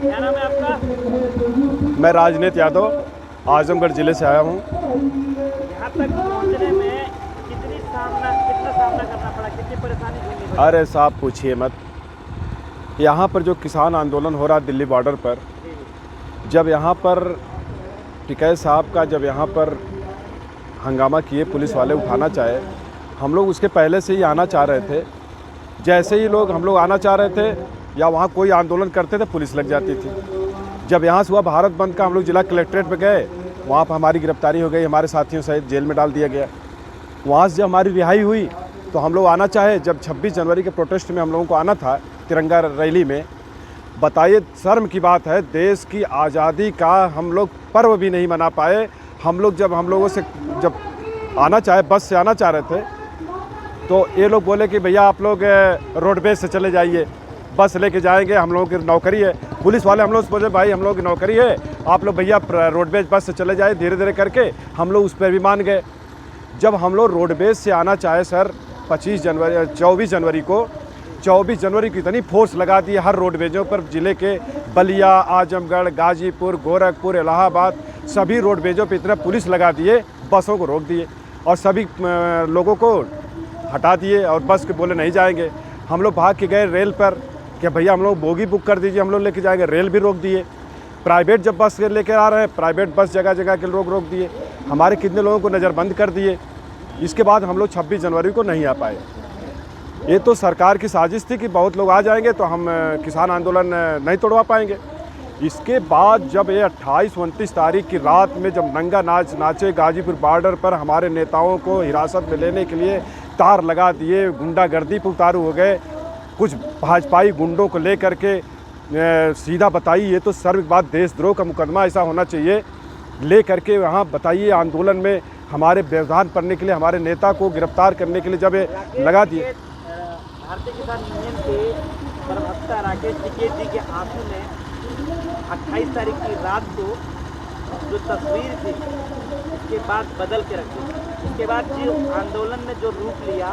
क्या नाम है आपका? मैं राजनीत यादव आजमगढ़ ज़िले से आया हूँ। यहाँ तक पहुँचने में कितना सामना करना पड़ा, कितनी परेशानी झेलनी पड़ी? अरे साहब पूछिए मत। यहाँ पर जो किसान आंदोलन हो रहा है दिल्ली बॉर्डर पर, जब यहाँ पर टिकैत साहब का जब यहाँ पर हंगामा किए, पुलिस वाले उठाना चाहे, हम लोग उसके पहले से ही आना चाह रहे थे। जैसे ही हम लोग आना चाह रहे थे या वहाँ कोई आंदोलन करते थे, पुलिस लग जाती थी। जब यहाँ से हुआ भारत बंद का, हम लोग जिला कलेक्ट्रेट पे गए, वहाँ पर हमारी गिरफ्तारी हो गई, हमारे साथियों सहित जेल में डाल दिया गया। वहाँ से जब हमारी रिहाई हुई तो हम लोग आना चाहे, जब 26 जनवरी के प्रोटेस्ट में हम लोगों को आना था तिरंगा रैली में, बताइए शर्म की बात है, देश की आज़ादी का हम लोग पर्व भी नहीं मना पाए। हम लोग जब हम लोगों से जब आना चाहे, बस से आना चाह रहे थे, तो ये लोग बोले कि भैया आप लोग रोडवेज से चले जाइए, बस लेके जाएंगे, हम लोगों की नौकरी है। पुलिस वाले हम लोग से बोले भाई हम लोग की नौकरी है, आप लोग भैया रोडवेज बस से चले जाए। धीरे धीरे करके हम लोग उस पर भी मान गए। जब हम लोग रोडवेज से आना चाहे सर, 24 जनवरी की इतनी फोर्स लगा दी हर रोडवेजों पर, ज़िले के बलिया, आजमगढ़, गाजीपुर, गोरखपुर, इलाहाबाद, सभी रोडवेजों पे इतना पुलिस लगा दिए, बसों को रोक दिए और सभी लोगों को हटा दिए और बस के बोले नहीं जाएंगे। हम लोग भाग के गए रेल पर कि भैया हम लोग बोगी बुक कर दीजिए, हम लोग लेके जाएंगे। रेल भी रोक दिए। प्राइवेट जब बस लेकर आ रहे हैं, प्राइवेट बस जगह जगह के लोग रोक दिए। हमारे कितने लोगों को नज़रबंद कर दिए। इसके बाद हम लोग 26 जनवरी को नहीं आ पाए। ये तो सरकार की साजिश थी कि बहुत लोग आ जाएंगे तो हम किसान आंदोलन नहीं तोड़वा पाएंगे। इसके बाद जब ये 28-29 तारीख की रात में जब नंगा नाच नाचे गाजीपुर बॉर्डर पर, हमारे नेताओं को हिरासत में लेने के लिए तार लगा दिए, गुंडागर्दी पर उतारू हो गए। कुछ भाजपाई गुंडों को लेकर के सीधा बताइए, ये तो सर्व बात देशद्रोह का मुकदमा ऐसा होना चाहिए। ले करके वहाँ बताइए आंदोलन में हमारे व्यवधान करने के लिए, हमारे नेता को गिरफ्तार करने के लिए जब लगा दिए। भारतीय किसान यूनियन के प्रवक्ता राकेश टिकैत जी के आंसू ने 28 तारीख की रात को जो तस्वीर थी उसके बाद बदल के रख दी। उसके बाद जो आंदोलन ने जो रूप लिया,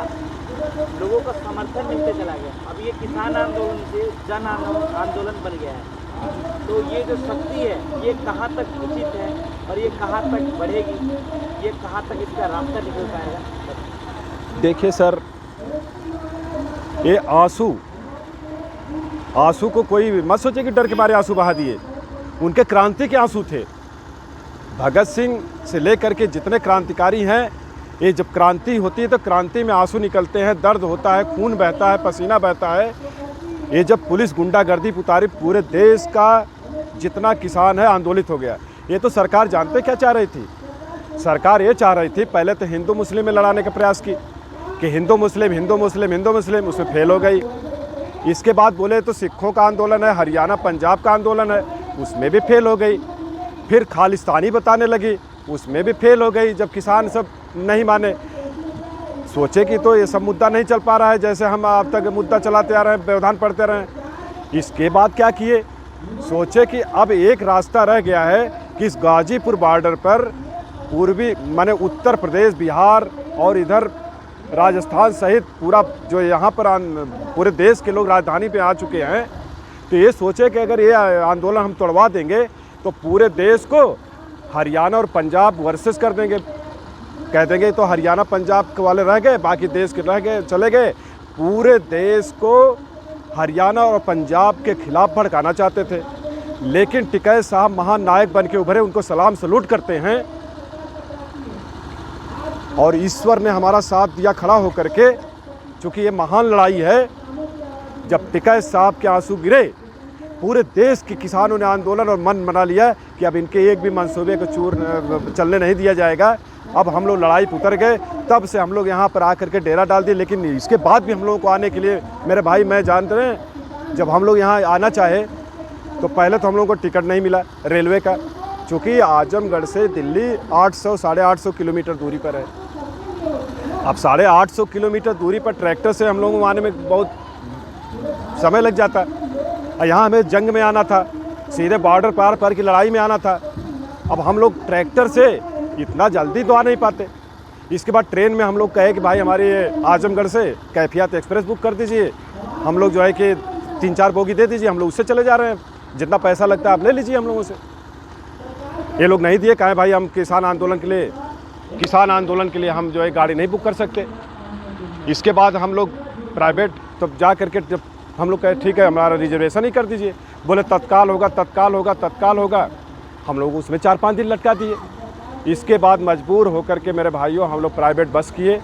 लोगों का समर्थन मिलते चला गया। अब ये किसान आंदोलन से जन आंदोलन बन गया है। तो ये जो शक्ति है, ये कहाँ तक उचित है और ये कहाँ तक बढ़ेगी, ये कहाँ तक इसका रास्ता निकल पाएगा? देखिए सर, ये आंसू को कोई मत सोचे कि डर के मारे आंसू बहा दिए। उनके क्रांति के आंसू थे। भगत सिंह से लेकर के जितने क्रांतिकारी हैं, ये जब क्रांति होती है तो क्रांति में आंसू निकलते हैं, दर्द होता है, खून बहता है, पसीना बहता है। ये जब पुलिस गुंडागर्दी उतारी, पूरे देश का जितना किसान है आंदोलित हो गया। ये तो सरकार जानते क्या चाह रही थी? सरकार ये चाह रही थी, पहले तो हिंदू मुस्लिम में लड़ाने का प्रयास की कि हिंदू मुस्लिम, उसमें फेल हो गई। इसके बाद बोले तो सिखों का आंदोलन है, हरियाणा पंजाब का आंदोलन है, उसमें भी फेल हो गई। फिर खालिस्तानी बताने लगी, उसमें भी फेल हो गई। जब किसान सब नहीं माने, सोचे कि तो ये सब मुद्दा नहीं चल पा रहा है, जैसे हम अब तक मुद्दा चलाते आ रहे हैं, व्यवधान पढ़ते रहे। इसके बाद क्या किए, सोचे कि अब एक रास्ता रह गया है कि इस गाजीपुर बॉर्डर पर पूर्वी माने उत्तर प्रदेश, बिहार और इधर राजस्थान सहित पूरा जो यहाँ पर पूरे देश के लोग राजधानी पे आ चुके हैं। तो ये सोचे कि अगर ये आंदोलन हम तोड़वा देंगे तो पूरे देश को हरियाणा और पंजाब वर्सेस कर देंगे। कह देंगे तो हरियाणा पंजाब वाले रह गए, बाकी देश के रह गए, चले गए। पूरे देश को हरियाणा और पंजाब के खिलाफ भड़काना चाहते थे। लेकिन टिकैत साहब महान नायक बन के उभरे, उनको सलाम सलूट करते हैं। और ईश्वर ने हमारा साथ दिया खड़ा होकर के, चूँकि ये महान लड़ाई है। जब टिकैत साहब के आंसू गिरे, पूरे देश के किसानों ने आंदोलन और मन बना लिया कि अब इनके एक भी मंसूबे को चूर चलने नहीं दिया जाएगा। अब हम लोग लड़ाई पर उतर गए। तब से हम लोग यहाँ पर आकर के डेरा डाल दिए। लेकिन इसके बाद भी हम लोगों को आने के लिए, मेरे भाई मैं जानते हैं, जब हम लोग यहाँ आना चाहे तो पहले तो हम लोगों को टिकट नहीं मिला रेलवे का, चूँकि आजमगढ़ से दिल्ली 800-850 किलोमीटर दूरी पर है। अब 850 किलोमीटर दूरी पर ट्रैक्टर से हम लोगों को आने में बहुत समय लग जाता है। यहाँ हमें जंग में आना था, सीधे बॉर्डर पार पार की लड़ाई में आना था। अब हम लोग ट्रैक्टर से इतना जल्दी तो आ नहीं पाते। इसके बाद ट्रेन में हम लोग कहे कि भाई हमारे आजमगढ़ से कैफियत एक्सप्रेस बुक कर दीजिए, हम लोग जो है कि 3-4 बोगी दे दीजिए, हम लोग उससे चले जा रहे हैं। जितना पैसा लगता है आप ले लीजिए हम लोगों से। ये लोग नहीं दिए, कहें भाई हम किसान आंदोलन के लिए हम जो है गाड़ी नहीं बुक कर सकते। इसके बाद हम लोग प्राइवेट तब जा करके जब हम लोग कहे ठीक है हमारा रिजर्वेशन ही कर दीजिए, बोले तत्काल होगा। हम लोग उसमें 4-5 दिन लटका दिए। इसके बाद मजबूर होकर के मेरे भाइयों हम लोग प्राइवेट बस किए,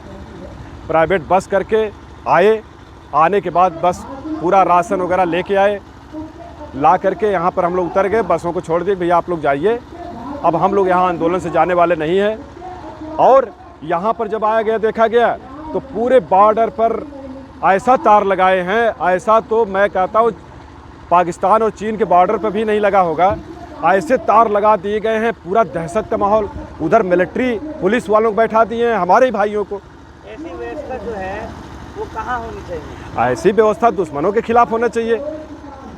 प्राइवेट बस करके आने के बाद बस पूरा राशन वगैरह लेके आए, ला करके यहाँ पर हम लोग उतर गए, बसों को छोड़ दिए, भैया आप लोग जाइए, अब हम लोग यहाँ आंदोलन से जाने वाले नहीं हैं। और यहाँ पर जब आया गया देखा गया तो पूरे बॉर्डर पर ऐसा तार लगाए हैं, ऐसा तो मैं कहता हूँ पाकिस्तान और चीन के बॉर्डर पर भी नहीं लगा होगा, ऐसे तार लगा दिए गए हैं, पूरा दहशत का माहौल। उधर मिलिट्री पुलिस वालों को बैठा दिए हैं हमारे भाइयों को। ऐसी व्यवस्था जो है वो कहाँ होनी चाहिए? ऐसी व्यवस्था दुश्मनों के खिलाफ होना चाहिए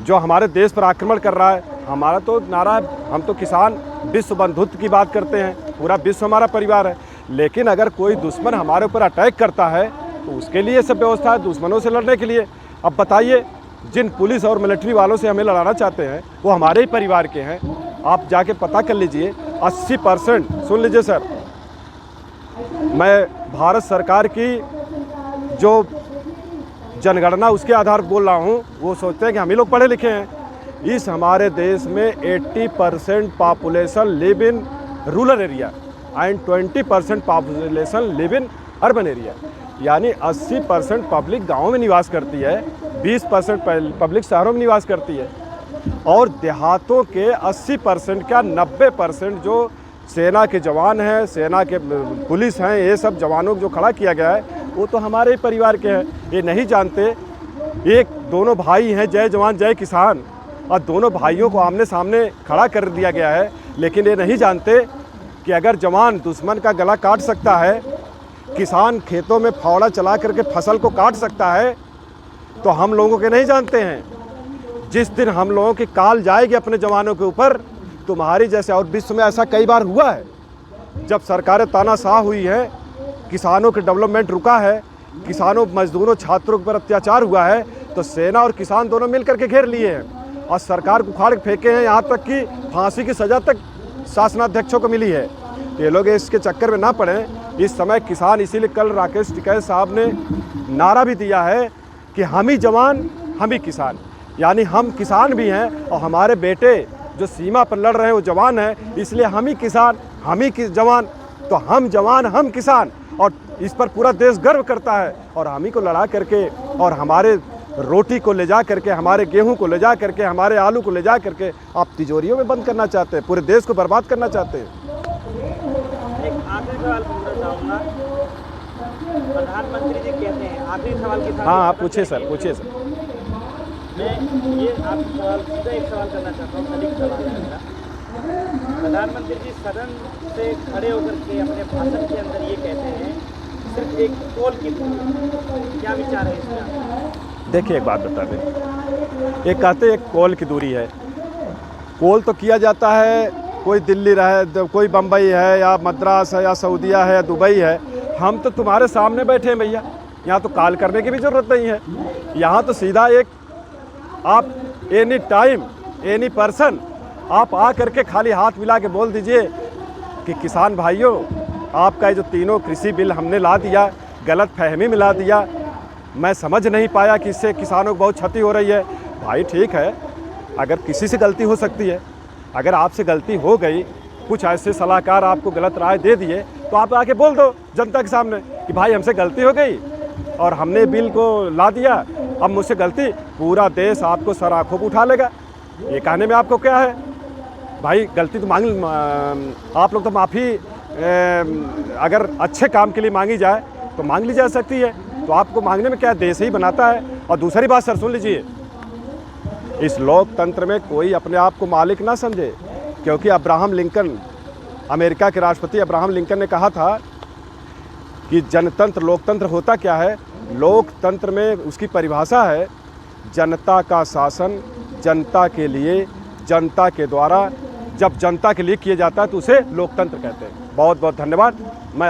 जो हमारे देश पर आक्रमण कर रहा है। हमारा तो नारा है, हम तो किसान विश्व बंधुत्व की बात करते हैं, पूरा विश्व हमारा परिवार है, लेकिन अगर कोई दुश्मन हमारे ऊपर अटैक करता है तो उसके लिए सब व्यवस्था है, दुश्मनों से लड़ने के लिए। अब बताइए, जिन पुलिस और मिलिट्री वालों से हमें लड़ाना चाहते हैं वो हमारे ही परिवार के हैं। आप जाके पता कर लीजिए, 80%, सुन लीजिए सर, मैं भारत सरकार की जो जनगणना उसके आधार पर बोल रहा हूँ, वो सोचते हैं कि हम ही लोग पढ़े लिखे हैं। इस हमारे देश में 80% population live in rural area and 20% population live in urban area, यानी 80% पब्लिक गाँव में निवास करती है, 20% पब्लिक शहरों में निवास करती है, और देहातों के 80% का 90% जो सेना के जवान हैं, सेना के पुलिस हैं, ये सब जवानों को जो खड़ा किया गया है वो तो हमारे ही परिवार के हैं। ये नहीं जानते, एक दोनों भाई हैं, जय जवान जय किसान, और दोनों भाइयों को आमने सामने खड़ा कर दिया गया है, लेकिन ये नहीं जानते कि अगर जवान दुश्मन का गला काट सकता है, किसान खेतों में फावड़ा चला करके फसल को काट सकता है, तो हम लोगों के नहीं जानते हैं। जिस दिन हम लोगों की काल जाएगी अपने जवानों के ऊपर, तुम्हारी जैसे, और विश्व में ऐसा कई बार हुआ है, जब सरकारें तानाशाह हुई हैं, किसानों के डेवलपमेंट रुका है, किसानों मजदूरों छात्रों पर अत्याचार हुआ है, तो सेना और किसान दोनों मिल करके घेर लिए हैं और सरकार को उखाड़ के फेंके हैं, यहाँ तक कि फांसी की सज़ा तक शासनाध्यक्षों को मिली है। ये लोग इसके चक्कर में ना पड़ें। इस समय किसान, इसीलिए कल राकेश टिकैत साहब ने नारा भी दिया है कि हम ही जवान हम ही किसान, यानी हम किसान भी हैं और हमारे बेटे जो सीमा पर लड़ रहे हैं वो जवान हैं, इसलिए हम ही किसान हम ही जवान। तो हम जवान हम किसान, और इस पर पूरा देश गर्व करता है, और हम ही को लड़ा करके और हमारे रोटी को ले जा करके, हमारे गेहूं को ले जा करके, हमारे आलू को ले जा करके आप तिजोरियों में बंद करना चाहते हैं, पूरे देश को बर्बाद करना चाहते हैं। एक आखिरी सवाल पूछना चाहूँगा, प्रधानमंत्री जी कहते हैं, आखिरी सवाल के साथ, हाँ पूछिए सर, पूछिए सर। मैं ये आपसे सवाल, सीधा एक सवाल करना चाहता हूँ, सटीक सवाल है मेरा। प्रधानमंत्री जी सदन से खड़े होकर के अपने भाषण के अंदर ये कहते हैं सिर्फ एक कॉल की दूरी, क्या विचार है इसका? देखिए एक बात बता दें, एक कहते एक कॉल की दूरी है, कॉल तो किया जाता है, कोई दिल्ली रहे, कोई बम्बई है या मद्रास है या सऊदीया है या दुबई है, हम तो तुम्हारे सामने बैठे हैं भैया, यहाँ तो कॉल करने की भी ज़रूरत नहीं है। यहाँ तो सीधा एक आप एनी टाइम एनी पर्सन आप आ करके खाली हाथ मिला के बोल दीजिए कि किसान भाइयों, आपका ये जो तीनों कृषि बिल हमने ला दिया, गलत फहमी मिला दिया, मैं समझ नहीं पाया कि इससे किसानों को बहुत क्षति हो रही है। भाई ठीक है, अगर किसी से गलती हो सकती है, अगर आपसे गलती हो गई, कुछ ऐसे सलाहकार आपको गलत राय दे दिए, तो आप आके बोल दो जनता के सामने कि भाई हमसे गलती हो गई और हमने बिल को ला दिया, अब मुझसे गलती, पूरा देश आपको सर आँखों पर उठा लेगा। ये कहने में आपको क्या है भाई, गलती तो मांग, आप लोग तो माफ़ी अगर अच्छे काम के लिए मांगी जाए तो मांग ली जा सकती है, तो आपको मांगने में क्या देश ही बनाता है। और दूसरी बात सर सुन लीजिए, इस लोकतंत्र में कोई अपने आप को मालिक ना समझे, क्योंकि अब्राहम लिंकन, अमेरिका के राष्ट्रपति अब्राहम लिंकन ने कहा था कि जनतंत्र लोकतंत्र होता क्या है। लोकतंत्र में उसकी परिभाषा है जनता का शासन, जनता के लिए, जनता के द्वारा, जब जनता के लिए किया जाता है तो उसे लोकतंत्र कहते हैं। बहुत बहुत धन्यवाद। मैं